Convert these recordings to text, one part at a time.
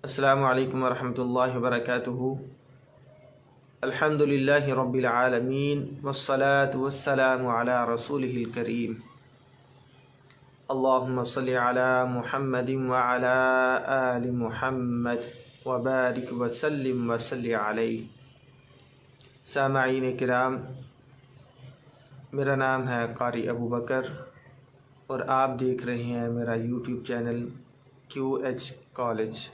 अस्सलामु अलैकुम वरहमतुल्लाहि वबरकातुहू। अल्हम्दुलिल्लाहि रब्बिल आलमीन वस्सलातु वस्सलामु अला रसूलिहिल करीम। अल्लाहुम्मा सल्लि अला मुहम्मदिन व अला आलि मुहम्मद व बारिक व सल्लिम व सल्लि अलैहि। सामाईन किराम, मेरा नाम है कारी अबू बकर और आप देख रहे हैं मेरा यूट्यूब चैनल QH कॉलेज।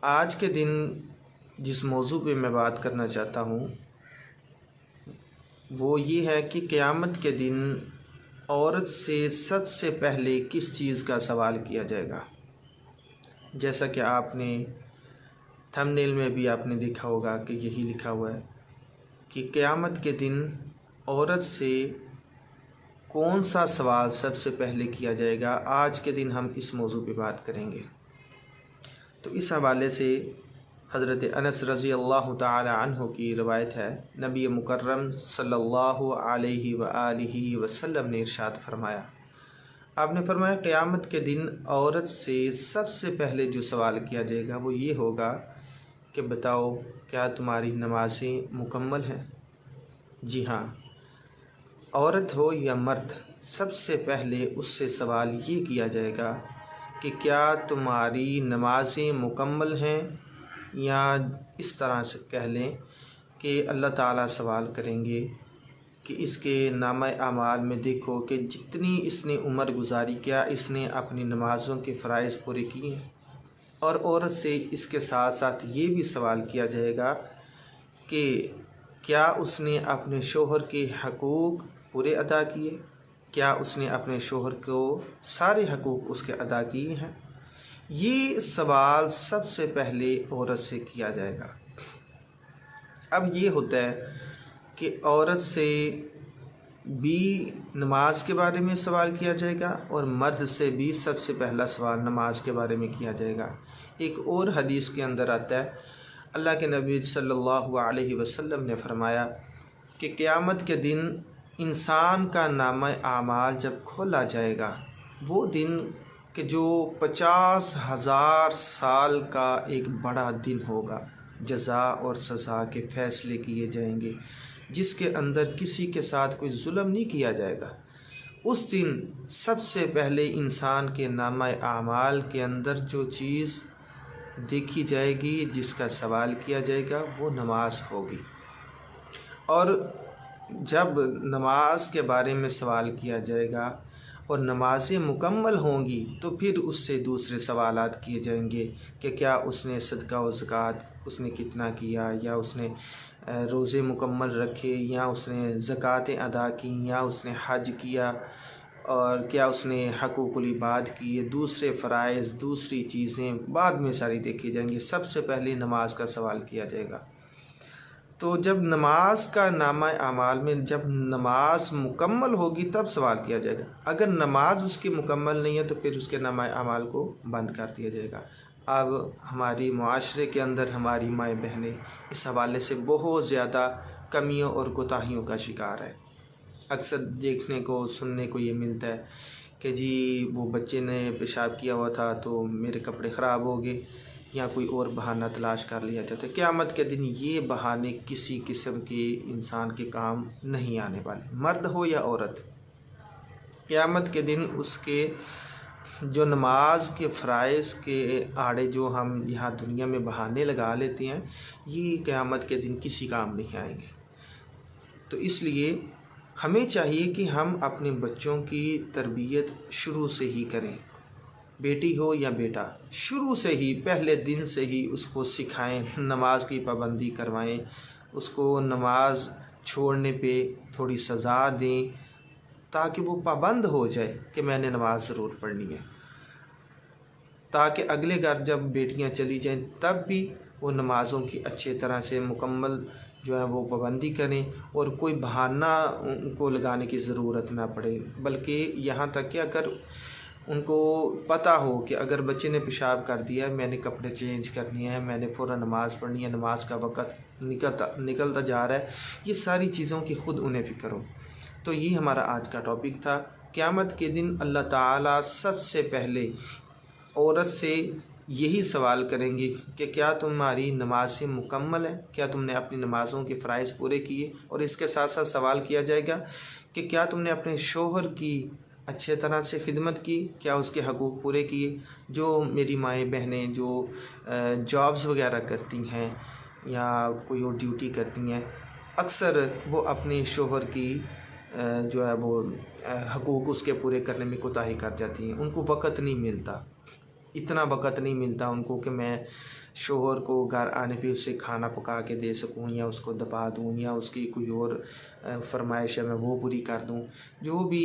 आज के दिन जिस मौजू पे मैं बात करना चाहता हूँ वो ये है कि क़यामत के दिन औरत से सबसे पहले किस चीज़ का सवाल किया जाएगा। जैसा कि आपने थंबनेल में भी आपने देखा होगा कि यही लिखा हुआ है कि क़यामत के दिन औरत से कौन सा सवाल सबसे पहले किया जाएगा। आज के दिन हम इस मौजू पे बात करेंगे। तो इस हवाले से हज़रत अनस रज़ी अल्लाह ताला अन्हु की रवायत है, नबी मुकर्रम सल्लल्लाहु अलैहि व आलिहि वसल्लम ने इरशाद फरमाया, आपने फरमाया क़यामत के दिन औरत से सबसे पहले जो सवाल किया जाएगा वो ये होगा कि बताओ क्या तुम्हारी नमाज़ें मुकम्मल हैं। जी हाँ, औरत हो या मर्द, सबसे पहले उससे सवाल ये किया जाएगा कि क्या तुम्हारी नमाज़ें मुकम्मल हैं, या इस तरह से कह लें कि अल्लाह ताला सवाल करेंगे कि इसके नामा आमाल में देखो कि जितनी इसने उम्र गुजारी क्या इसने अपनी नमाज़ों के फ़राइज़ पूरे किए हैं। और औरत से इसके साथ साथ ये भी सवाल किया जाएगा कि क्या उसने अपने शोहर के हकूक़ पूरे अदा किए, क्या उसने अपने शोहर को सारे हकूक़ उसके अदा किए हैं। ये सवाल सबसे पहले औरत से किया जाएगा। अब ये होता है कि औरत से भी नमाज के बारे में सवाल किया जाएगा और मर्द से भी सबसे पहला सवाल नमाज के बारे में किया जाएगा। एक और हदीस के अंदर आता है, अल्लाह के नबी सल्लल्लाहु अलैहि वसल्लम ने फरमाया कि क़यामत के दिन इंसान का नामा आमाल जब खोला जाएगा, वो दिन कि जो 50,000 साल का एक बड़ा दिन होगा, जज़ा और सज़ा के फ़ैसले किए जाएंगे, जिसके अंदर किसी के साथ कोई जुल्म नहीं किया जाएगा। उस दिन सबसे पहले इंसान के नामा आमाल के अंदर जो चीज़ देखी जाएगी, जिसका सवाल किया जाएगा, वो नमाज होगी। और जब नमाज के बारे में सवाल किया जाएगा और नमाज़ें मुकम्मल होंगी तो फिर उससे दूसरे सवालात किए जाएंगे कि क्या उसने सदका व ज़कात उसने कितना किया, या उसने रोज़े मुकम्मल रखे, या उसने ज़कातें अदा की, या उसने हज किया, और क्या उसने हकूक़ुल इबाद किए, दूसरे फ़राइज़ दूसरी चीज़ें बाद में सारी देखी जाएंगी। सबसे पहले नमाज का सवाल किया जाएगा। तो जब नमाज का नामा आमाल में जब नमाज मुकम्मल होगी तब सवाल किया जाएगा। अगर नमाज उसकी मुकम्मल नहीं है तो फिर उसके नामा आमाल को बंद कर दिया जाएगा। अब हमारी मुआशरे के अंदर हमारी माएँ बहनें इस हवाले से बहुत ज़्यादा कमियों और कोताहियों का शिकार है। अक्सर देखने को सुनने को ये मिलता है कि जी वो बच्चे ने पेशाब किया हुआ था तो मेरे कपड़े ख़राब हो गए, या कोई और बहाना तलाश कर लिया जाता है। क़यामत के दिन ये बहाने किसी किस्म के इंसान के काम नहीं आने वाले, मर्द हो या औरत। क़यामत के दिन उसके जो नमाज के फ़राइज़ के आड़े जो हम यहाँ दुनिया में बहाने लगा लेते हैं, ये क़यामत के दिन किसी काम नहीं आएंगे। तो इसलिए हमें चाहिए कि हम अपने बच्चों की तरबियत शुरू से ही करें, बेटी हो या बेटा, शुरू से ही पहले दिन से ही उसको सिखाएं, नमाज की पाबंदी करवाएं, उसको नमाज छोड़ने पे थोड़ी सज़ा दें ताकि वो पाबंद हो जाए कि मैंने नमाज ज़रूर पढ़नी है, ताकि अगले घर जब बेटियां चली जाएं तब भी वो नमाज़ों की अच्छे तरह से मुकम्मल जो है वो पाबंदी करें और कोई बहाना उनको लगाने की ज़रूरत ना पड़े। बल्कि यहाँ तक कि अगर उनको पता हो कि अगर बच्चे ने पेशाब कर दिया है, मैंने कपड़े चेंज करने हैं, मैंने फ़ौरन नमाज़ पढ़नी है, नमाज का वक़्त निकलता जा रहा है, ये सारी चीज़ों की ख़ुद उन्हें फ़िक्र हो। तो ये हमारा आज का टॉपिक था। क़यामत के दिन अल्लाह ताला सबसे पहले औरत से यही सवाल करेंगे कि क्या तुम्हारी नमाज़ें मुकम्मल है, क्या तुमने अपनी नमाज़ों के फ़राइज़ पूरे किए। और इसके साथ साथ सवाल किया जाएगा कि क्या तुमने अपने शोहर की अच्छे तरह से खिदमत की, क्या उसके हकूक़ पूरे किए। जो मेरी माएँ बहनें जो जॉब्स वगैरह करती हैं या कोई और ड्यूटी करती हैं, अक्सर वो अपने शोहर की जो है वो हकूक़ उसके पूरे करने में कोताही कर जाती हैं। उनको वक़्त नहीं मिलता, इतना वक़्त नहीं मिलता उनको कि मैं शोहर को घर आने पे उसे खाना पका के दे सकूँ या उसको दबा दूँ या उसकी कोई और फ़रमाइश है मैं वो पूरी कर दूँ। जो भी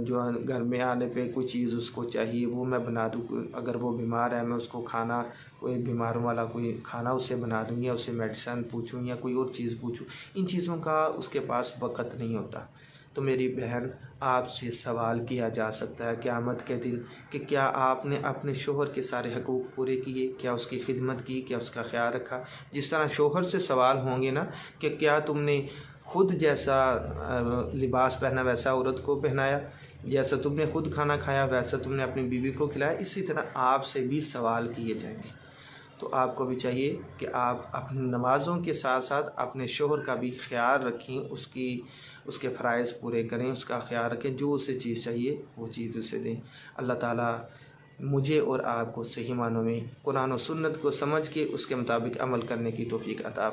जो है घर में आने पे कोई चीज़ उसको चाहिए वो मैं बना दूँ। अगर वो बीमार है मैं उसको खाना, कोई बीमारों वाला कोई खाना उसे बना दूँ या उसे मेडिसिन पूछूँ या कोई और चीज़ पूछूँ। इन चीज़ों का उसके पास वक़्त नहीं होता। तो मेरी बहन, आपसे सवाल किया जा सकता है क़यामत के दिन कि क्या आपने अपने शोहर के सारे हकूक़ पूरे किए, क्या उसकी खिदमत की, क्या उसका ख्याल रखा। जिस तरह शोहर से सवाल होंगे ना कि क्या तुमने खुद जैसा लिबास पहना वैसा औरत को पहनाया, जैसा तुमने खुद खाना खाया वैसा तुमने अपनी बीवी को खिलाया, इसी तरह आपसे भी सवाल किए जाएंगे। तो आपको भी चाहिए कि आप अपनी नमाज़ों के साथ साथ अपने शोहर का भी ख्याल रखें, उसके फ़राइज़ पूरे करें, उसका ख्याल रखें, जो उसे चीज़ चाहिए वो चीज़ उसे दें। अल्लाह ताला मुझे और आपको सही मानों में कुरान और सुन्नत को समझ के उसके मुताबिक अमल करने की तौफ़ीक अता